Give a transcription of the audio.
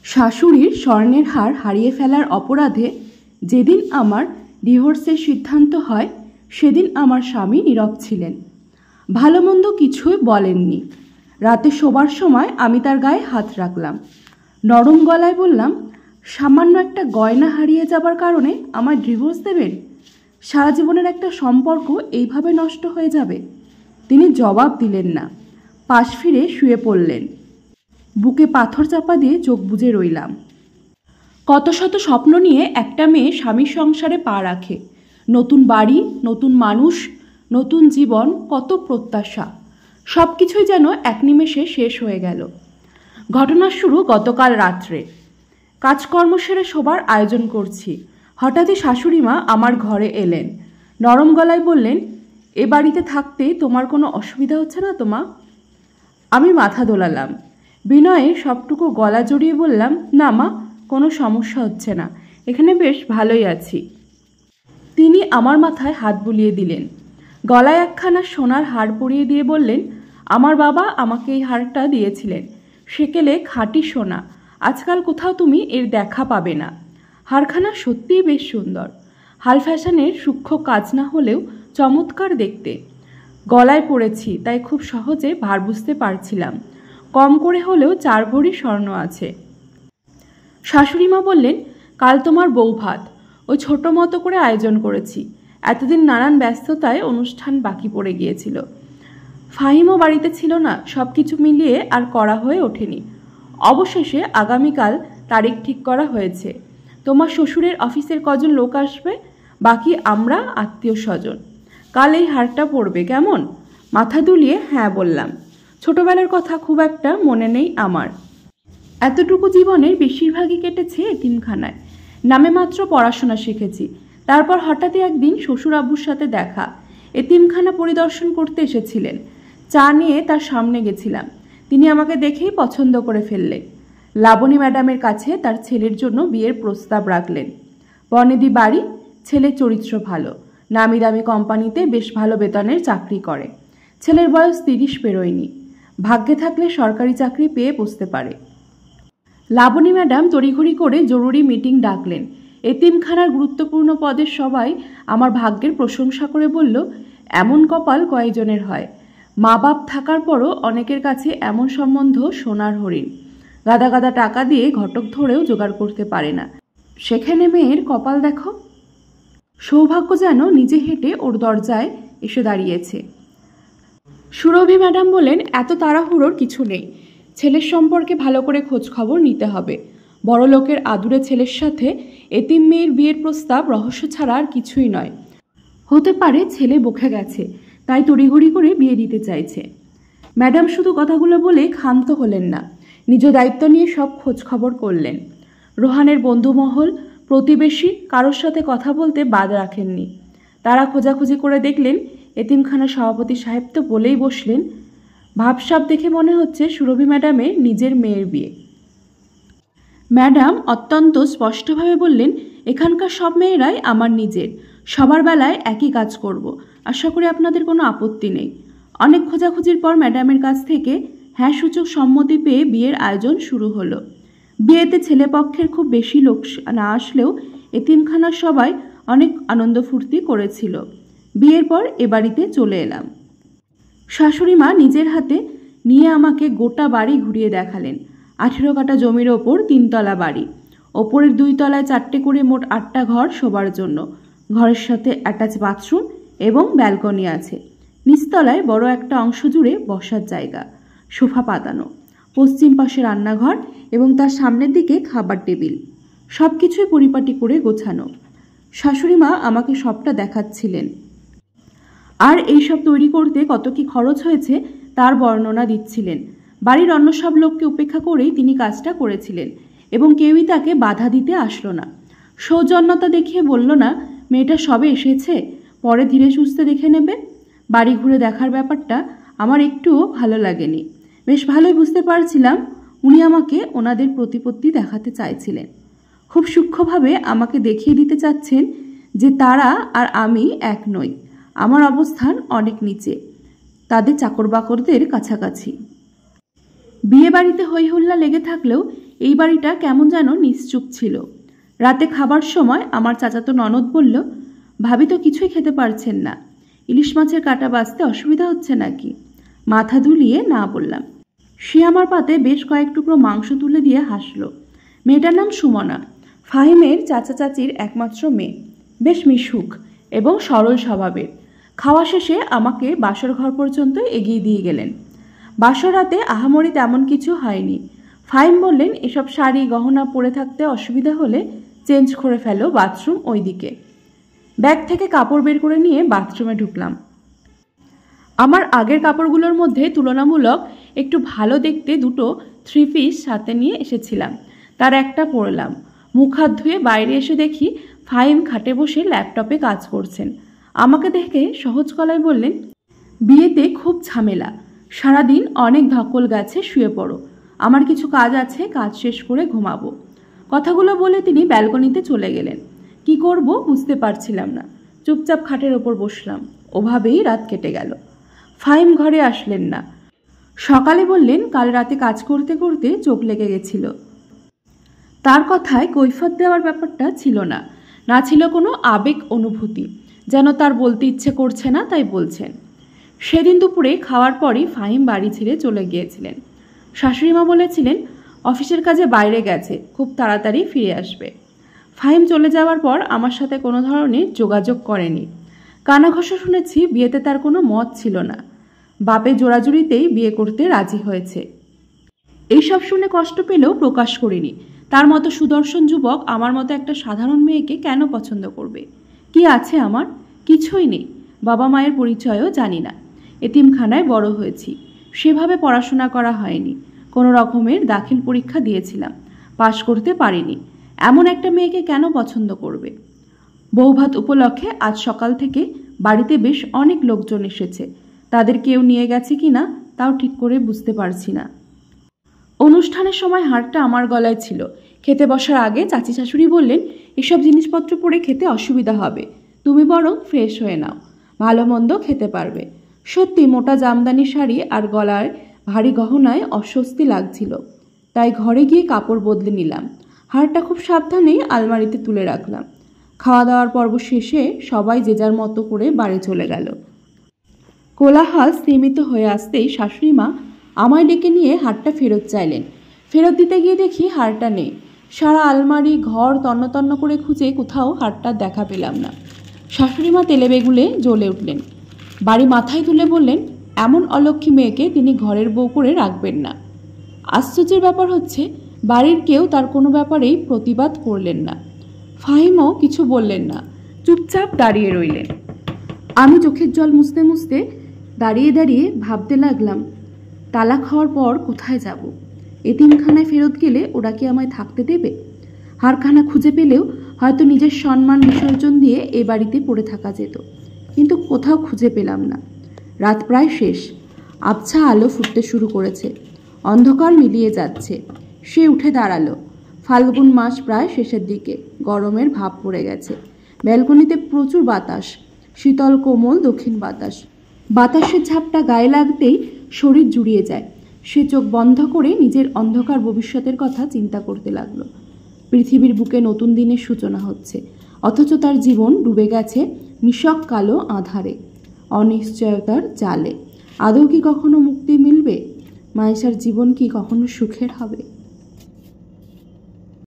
শাশুড়ির স্বর্ণের হার হারিয়ে ফেলার অপরাধে যেদিন আমার ডিভোর্সের সিদ্ধান্ত হয় সেদিন আমার স্বামী নীরব ছিলেন। ভালো মন্দ কিছুই বলেননি। রাতে শোবার সময় আমি তার গায়ে হাত রাখলাম। নরম গলায় বললাম, সামান্য একটা গয়না হারিয়ে যাবার কারণে আমার ডিভোর্স দেবেন? সারা জীবনের একটা সম্পর্ক এইভাবে নষ্ট হয়ে যাবে? তিনি জবাব দিলেন না। পাশ ফিরে শুয়ে পড়লেন। বুকে পাথর চাপা দিয়ে চোখ বুজে রইলাম। কত শত স্বপ্ন নিয়ে একটা মেয়ে স্বামীর সংসারে পা রাখে। নতুন বাড়ি, নতুন মানুষ, নতুন জীবন, কত প্রত্যাশা, সব কিছুই যেন এক নিমেষে শেষ হয়ে গেল। ঘটনার শুরু গতকাল রাত্রে। কাজকর্ম সেরে শোবার আয়োজন করছি। হঠাৎই শাশুড়ি মা আমার ঘরে এলেন। নরম গলায় বললেন, এ বাড়িতে থাকতে তোমার কোনো অসুবিধা হচ্ছে না তো মা? আমি মাথা দোলালাম। বিনয়ে সবটুকু গলা জড়িয়ে বললাম, না মা, কোনো সমস্যা হচ্ছে না, এখানে বেশ ভালোই আছি। তিনি আমার মাথায় হাত বুলিয়ে দিলেন। গলায় একখানা সোনার হার পরিয়ে দিয়ে বললেন, আমার বাবা আমাকে এই হারটা দিয়েছিলেন, সেকেলে খাঁটি সোনা। আজকাল কোথাও তুমি এর দেখা পাবে না। হারখানা সত্যিই বেশ সুন্দর। হাল ফ্যাশনের সূক্ষ্ম কাজ না হলেও চমৎকার দেখতে। গলায় পড়েছি, তাই খুব সহজে ভার বুঝতে পারছিলাম। কম করে হলেও 4 ভরি স্বর্ণ আছে। শাশুড়িমা বললেন, কাল তোমার বউ ভাত, ওই ছোট মতো করে আয়োজন করেছি। এতদিন নানান ব্যস্ততায় অনুষ্ঠান বাকি পড়ে গিয়েছিল। ফাহিমও বাড়িতে ছিল না, সব কিছু মিলিয়ে আর করা হয়ে ওঠেনি। অবশেষে আগামীকাল তারিখ ঠিক করা হয়েছে। তোমার শ্বশুরের অফিসের কজন লোক আসবে, বাকি আমরা আত্মীয় স্বজন। কাল এই হারটা পড়বে কেমন? মাথা দুলিয়ে হ্যাঁ বললাম। ছোটবেলার কথা খুব একটা মনে নেই আমার। এতটুকু জীবনের বেশিরভাগই কেটেছে এতিমখানায়। নামে মাত্র পড়াশোনা শিখেছি। তারপর হঠাৎই একদিন শ্বশুর আব্বুর সাথে দেখা। এতিমখানা পরিদর্শন করতে এসেছিলেন। চা নিয়ে তার সামনে গেছিলাম। তিনি আমাকে দেখেই পছন্দ করে ফেললেন। লাবণী ম্যাডামের কাছে তার ছেলের জন্য বিয়ের প্রস্তাব রাখলেন। বনেদি বাড়ি, ছেলের চরিত্র ভালো, নামি দামি কোম্পানিতে বেশ ভালো বেতনের চাকরি করে। ছেলের বয়স 30 পেরোয়নি। ভাগ্যে থাকলে সরকারি চাকরি পেয়ে বসতে পারে। লাবণী ম্যাডাম তড়িঘড়ি করে জরুরি মিটিং ডাকলেন। এতিমখানার গুরুত্বপূর্ণ পদের সবাই আমার ভাগ্যের প্রশংসা করে বলল, এমন কপাল কয়েকজনের হয়। মা বাপ থাকার পরও অনেকের কাছে এমন সম্বন্ধ সোনার হরিণ। গাদা গাদা টাকা দিয়ে ঘটক ধরেও জোগাড় করতে পারে না। সেখানে মেয়ের কপাল দেখো। সৌভাগ্য যেন নিজে হেঁটে ওর দরজায় এসে দাঁড়িয়েছে। সুরভি ম্যাডাম বলেন, এত তাড়াহুড়োর কিছু নেই। ছেলের সম্পর্কে ভালো করে খোঁজ খবর নিতে হবে। বড় লোকের আদুরে ছেলের সাথে এতিম মেয়ের বিয়ের প্রস্তাব রহস্য ছাড়া আর কিছুই নয়। হতে পারে ছেলে বকে গেছে, তাই তড়িঘড়ি করে বিয়ে দিতে চাইছে। ম্যাডাম শুধু কথাগুলো বলে ক্ষান্ত হলেন না, নিজ দায়িত্ব নিয়ে সব খোঁজ খবর করলেন। রোহানের বন্ধুমহল, প্রতিবেশী কারোর সাথে কথা বলতে বাদ রাখেননি। তারা খোঁজাখুঁজি করে দেখলেন এতিমখানা সভাপতি সাহেব তো বলেই বসলেন। ভাবসাব দেখে মনে হচ্ছে সুরভি ম্যাডামের নিজের মেয়ের বিয়ে। ম্যাডাম অত্যন্ত স্পষ্টভাবে বললেন, এখানকার সব মেয়েরাই আমার নিজের, সবার বেলায় একই কাজ করব, আশা করি আপনাদের কোনো আপত্তি নেই। অনেক খোঁজাখুঁজির পর ম্যাডামের কাছ থেকে হ্যাঁ সূচক সম্মতি পেয়ে বিয়ের আয়োজন শুরু হলো। বিয়েতে ছেলেপক্ষের খুব বেশি লোক না আসলেও এতিমখানার সবাই অনেক আনন্দ ফুর্তি করেছিল। বিয়ের পর এ বাড়িতে চলে এলাম। শাশুড়ি মা নিজের হাতে নিয়ে আমাকে গোটা বাড়ি ঘুরিয়ে দেখালেন। 18 কাঠা জমির ওপর 3 তলা বাড়ি। ওপরের 2 তলায় 4টে করে মোট 8টা ঘর শোবার জন্য। ঘরের সাথে অ্যাটাচ বাথরুম এবং ব্যালকনি আছে। নিচতলায় বড় একটা অংশ জুড়ে বসার জায়গা, সোফা পাতানো। পশ্চিম পাশে রান্নাঘর এবং তার সামনের দিকে খাবার টেবিল। সব কিছুই পরিপাটি করে গোছানো। শাশুড়ি মা আমাকে সবটা দেখাচ্ছিলেন আর এইসব তৈরি করতে কত কি খরচ হয়েছে তার বর্ণনা দিচ্ছিলেন। বাড়ির অন্য সব লোককে উপেক্ষা করেই তিনি কাজটা করেছিলেন এবং কেউই তাকে বাধা দিতে আসলো না। সৌজন্যতা দেখিয়ে বলল না, মেয়েটা সবে এসেছে, পরে ধীরে সুস্থে দেখে নেবে। বাড়ি ঘুরে দেখার ব্যাপারটা আমার একটুও ভালো লাগেনি। বেশ ভালোই বুঝতে পারছিলাম উনি আমাকে ওনাদের প্রতিপত্তি দেখাতে চাইছিলেন। খুব সূক্ষ্মভাবে আমাকে দেখিয়ে দিতে চাচ্ছেন যে তারা আর আমি এক নই। আমার অবস্থান অনেক নিচে, তাদের চাকর বাকরদের কাছাকাছি। বিয়ে বাড়িতে হই হুল্লা লেগে থাকলেও এই বাড়িটা কেমন যেন নিশ্চুপ ছিল। রাতে খাবার সময় আমার চাচাতো ননদ বলল, ভাবি তো কিছুই খেতে পারছেন না, ইলিশ মাছের কাঁটা বাছতে অসুবিধা হচ্ছে নাকি? মাথা দুলিয়ে না বললাম। সে আমার পাতে বেশ কয়েক টুকরো মাংস তুলে দিয়ে হাসল। মেয়েটার নাম সুমনা, ফাহিমের চাচা চাচির একমাত্র মেয়ে, বেশ মিশুক এবং সরল স্বভাবের। খাওয়া শেষে আমাকে বাসর ঘর পর্যন্ত এগিয়ে দিয়ে গেলেন। বাসর রাতে আহামরি তেমন কিছু হয়নি। ফাহিম বললেন, এসব শাড়ি গহনা পরে থাকতে অসুবিধা হলে চেঞ্জ করে ফেলো, বাথরুম ওই দিকে। ব্যাগ থেকে কাপড় বের করে নিয়ে বাথরুমে ঢুকলাম। আমার আগের কাপড়গুলোর মধ্যে তুলনামূলক একটু ভালো দেখতে দুটো 3 পিস সাথে নিয়ে এসেছিলাম, তার একটা পরলাম। মুখ হাত ধুয়ে বাইরে এসে দেখি ফাহিম খাটে বসে ল্যাপটপে কাজ করছেন। আমাকে দেখে সহজ গলায় বললেন, বিয়েতে খুব ঝামেলা, সারাদিন অনেক ধকল গেছে, শুয়ে পড়ো, আমার কিছু কাজ আছে, কাজ শেষ করে ঘুমাবো। কথাগুলো বলে তিনি ব্যালকনিতে চলে গেলেন। কি করব বুঝতে পারছিলাম না, চুপচাপ খাটের ওপর বসলাম। ওভাবেই রাত কেটে গেল। ফাহিম ঘরে আসলেন না। সকালে বললেন, কাল রাতে কাজ করতে করতে চোখ লেগে গেছিল। তার কথায় কৈফিয়ত দেওয়ার ব্যাপারটা ছিল না, না ছিল কোনো আবেগ অনুভূতি, যেন তার বলতে ইচ্ছে করছে না তাই বলছেন। সেদিন দুপুরে খাওয়ার পরই ফাহিম বাড়ি ছেড়ে চলে গিয়েছিলেন। শাশুড়িমা বলেছিলেন অফিসের কাজে বাইরে গেছে, খুব তাড়াতাড়ি ফিরে আসবে। ফাহিম চলে যাওয়ার পর আমার সাথে কোনো ধরনের যোগাযোগ করেনি। কানাঘষা শুনেছি বিয়েতে তার কোনো মত ছিল না, বাপে জোড়াজুড়িতেই বিয়ে করতে রাজি হয়েছে। এইসব শুনে কষ্ট পেলেও প্রকাশ করিনি। তার মতো সুদর্শন যুবক আমার মতো একটা সাধারণ মেয়েকে কেন পছন্দ করবে? কি আছে আমার? কিছুই নেই। বাবা মায়ের পরিচয়ও জানি না। এতিমখানায় বড় হয়েছি, সেভাবে পড়াশোনা করা হয়নি। কোনো রকমের দাখিল পরীক্ষা দিয়েছিলাম, পাশ করতে পারিনি। এমন একটা মেয়েকে কেন পছন্দ করবে? বৌভাত উপলক্ষে আজ সকাল থেকে বাড়িতে বেশ অনেক লোকজন এসেছে। তাদের কেউ নিয়ে গেছে কিনা তাও ঠিক করে বুঝতে পারছি না। অনুষ্ঠানের সময় হারটা আমার গলায় ছিল। খেতে বসার আগে চাচি শাশুড়ি বললেন, এসব জিনিসপত্র পরে খেতে অসুবিধা হবে, তুমি বরং ফ্রেশ হয়ে নাও, ভালো মন্দ খেতে পারবে। সত্যি মোটা জামদানি শাড়ি আর গলায় ভারী গহনায় অস্বস্তি লাগছিল, তাই ঘরে গিয়ে কাপড় বদলে নিলাম। হারটা খুব সাবধানে আলমারিতে তুলে রাখলাম। খাওয়া দাওয়ার পর্ব শেষে সবাই যে যার মতো করে বাড়ি চলে গেল। কোলাহল সীমিত হয়ে আসতেই শাশুড়িমা আমায় ডেকে নিয়ে হারটা ফেরত চাইলেন। ফেরত দিতে গিয়ে দেখি হারটা নেই। সারা আলমারি ঘর তন্ন তন্ন করে খুঁজে কোথাও হারটা দেখা পেলাম না। শাশুড়িমা তেলে বেগুলে জ্বলে উঠলেন। বাড়ি মাথায় তুলে বললেন, এমন অলক্ষী মেয়েকে তিনি ঘরের বউ করে রাখবেন না। আশ্চর্যের ব্যাপার হচ্ছে, বাড়ির কেউ তার কোনো ব্যাপারেই প্রতিবাদ করলেন না। ফাহিমও কিছু বললেন না, চুপচাপ দাঁড়িয়ে রইলেন। আমি চোখের জল মুছতে মুছতে দাঁড়িয়ে দাঁড়িয়ে ভাবতে লাগলাম, তালাক হওয়ার পর কোথায় যাব? এতিমখানায় ফেরত গেলে ওরা কি আমায় থাকতে দেবে? হারখানা খুঁজে পেলেও হয়তো নিজের সম্মান বিসর্জন দিয়ে এ বাড়িতে পড়ে থাকা যেত, কিন্তু কোথাও খুঁজে পেলাম না। রাত প্রায় শেষ, আবছা আলো ফুটতে শুরু করেছে, অন্ধকার মিলিয়ে যাচ্ছে। সে উঠে দাঁড়ালো। ফাল্গুন মাস প্রায় শেষের দিকে, গরমের ভাব পড়ে গেছে। ব্যালকনিতে প্রচুর বাতাস, শীতল কোমল দক্ষিণ বাতাস। বাতাসের ঝাপটা গায়ে লাগতেই শরীর জুড়িয়ে যায়। সে চোখ বন্ধ করে নিজের অন্ধকার ভবিষ্যতের কথা চিন্তা করতে লাগলো। পৃথিবীর বুকে নতুন দিনের সূচনা হচ্ছে, অথচ তার জীবন ডুবে গেছে নিশক কালো আধারে, অনিশ্চয়তার জালে। আদৌ কি কখনো মুক্তি মিলবে? মাইশার জীবন কি কখনো সুখের হবে?